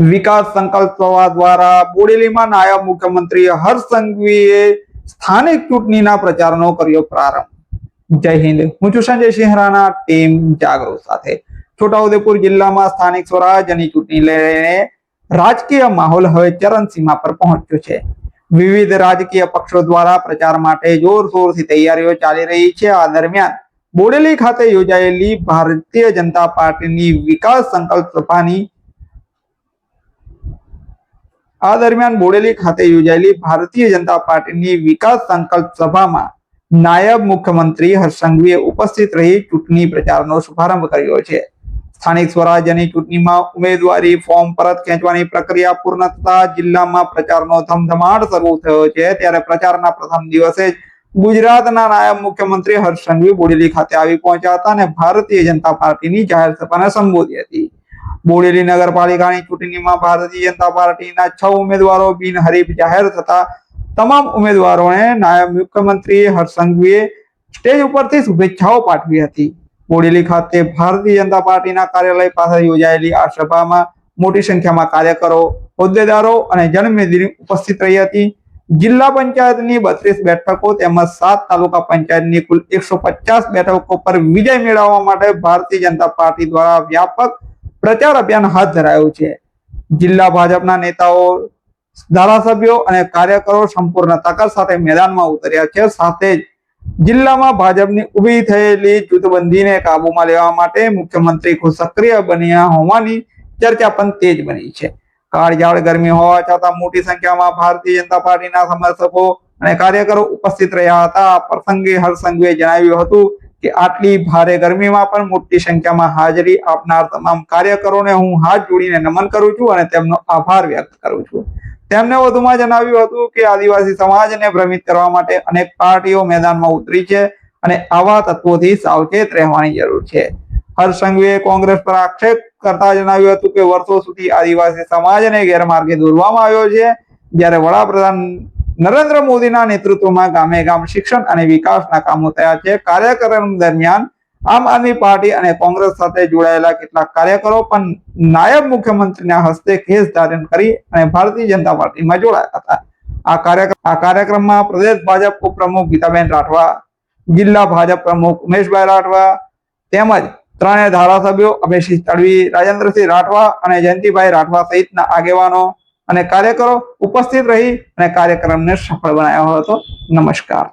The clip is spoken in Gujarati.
વિકાસ સંકલ્પ સભા દ્વારા બોડેલીમાં નાયબ મુખ્યમંત્રી હર્ષ સંઘવીએ સ્થાનિક ચૂંટણીના પ્રચારનો કર્યો પ્રારંભ। જય હિન્દ, હું છું સંજય સિંહ રાણા, ટીમ જાગૃત સાથે। છોટાઉદેપુર જિલ્લામાં સ્થાનિક સ્વરાજ્યની ચૂંટણી લઈને રાજકીય માહોલ હવે ચરમસીમા પર પહોંચ્યો છે। વિવિધ રાજકીય પક્ષો દ્વારા પ્રચાર માટે જોરશોરથી તૈયારીઓ ચાલી રહી છે। આ દરમિયાન બોડેલી ખાતે યોજાયેલી ભારતીય જનતા પાર્ટીની વિકાસ સંકલ્પ સભાની ભારતીય જનતા પાર્ટીની વિકાસ સંકલ્પ સભામાં નાયબ મુખ્યમંત્રી હર્ષ સંઘવીએ ઉપસ્થિત રહી ચૂંટણી પ્રચારનો શુભારંભ કર્યો છે। સ્થાનિક સ્વરાજ્યની ચૂંટણીમાં ઉમેદવારી ફોર્મ પરત ખેંચવાની પ્રક્રિયા પૂર્ણ થતા જિલ્લામાં પ્રચારનો ધમધમાટ શરૂ થયો છે। ત્યારે પ્રચારના પ્રથમ દિવસે જ ગુજરાતના નાયબ મુખ્યમંત્રી હર્ષ સંઘવી બોડેલી ખાતે આવી પહોંચ્યા હતા અને ભારતીય જનતા પાર્ટીની જાહેર સભાને સંબોધી હતી। બોડેલી નગરપાલિકાની ચૂંટણીમાં ભારતીય જનતા પાર્ટીના 6 ઉમેદવારો બિનહરીફ જાહેર થતા તમામ ઉમેદવારોને નાયબ મુખ્યમંત્રી હર્ષ સંઘવીએ સ્ટેજ ઉપરથી શુભેચ્છાઓ પાઠવી હતી। બોડેલી ખાતે ભારતીય જનતા પાર્ટીના કાર્યાલય પાસે યોજાયેલી આ સભામાં મોટી સંખ્યામાં કાર્યકરો, હોદ્દેદારો અને જનમેદની ઉપસ્થિત રહી હતી। જિલ્લા પંચાયતની 32 બેઠકો તેમજ 7 તાલુકા પંચાયતની કુલ 150 બેઠકો પર વિજય મેળવવા માટે ભારતીય જનતા પાર્ટી દ્વારા વ્યાપક પ્રચાર અભિયાન હાથ ધરાયું છે। જિલ્લા ભાજપના નેતાઓ, ધારાસભ્યો અને કાર્યકરો સંપૂર્ણ તાકાત સાથે મેદાનમાં ઉતર્યા છે। સાથે જ જિલ્લામાં ભાજપની ઊભી થયેલી જૂથબંધીને કાબૂમાં લેવા માટે મુખ્યમંત્રી ખુદ સક્રિય બન્યા હોવાની ચર્ચા પણ તેજ બની છે। કાળઝાળ ગરમી હોવા છતાં મોટી સંખ્યામાં ભારતીય જનતા પાર્ટીના સમર્થકો અને કાર્યકરો ઉપસ્થિત રહ્યા હતા। આ પ્રસંગે હર્ષ સંઘવીએ જણાવ્યું હતું કે આટલી ભારે ગરમીમાં પણ મોટી સંખ્યામાં હાજરી આપનાર તમામ કાર્યકરોને હું હાથ જોડીને નમન કરું છું અને તેમનો આભાર વ્યક્ત કરું છું। તેમણે વધુમાં જણાવ્યું હતું કે આદિવાસી સમાજને ભ્રમિત કરવા માટે અનેક પાર્ટીઓ મેદાનમાં ઉતરી છે અને આવા તત્વોથી સાવચેત રહેવાની જરૂર છે। હર્ષ સંઘવીએ કોંગ્રેસ પર આક્ષેપ કરતા જણાવ્યું હતું કે વર્ષો સુધી આદિવાસી સમાજને ગેરમાર્ગે દોરવામાં આવ્યો છે। જ્યારે વડાપ્રધાન નરેન્દ્ર મોદીના નેતૃત્વમાં ગામે ગામ શિક્ષણ અને વિકાસના કામો થયા છે। કાર્યક્રમ દરમિયાન આમ આદમી પાર્ટી અને કોંગ્રેસ સાથે જોડાયેલા કેટલાક કાર્યકરો પણ નાયબ મુખ્યમંત્રીના હસ્તે કેસ ધારણ કરી અને ભારતીય જનતા પાર્ટીમાં જોડાયા હતા। આ કાર્યક્રમમાં પ્રદેશ ભાજપ ઉપપ્રમુખ ગીતાબેન રાઠવા, જિલ્લા ભાજપ પ્રમુખ ઉમેશભાઈ રાઠવા તેમજ 3 ધારાસભ્યો અભયસિંહ તડવી, રાજેન્દ્રસિંહ રાઠવા અને જયંતિભાઈ રાઠવા સહિતના આગેવાનો અને કાર્યકરો ઉપસ્થિત રહી અને કાર્યક્રમને સફળ બનાવ્યો હતો। નમસ્કાર।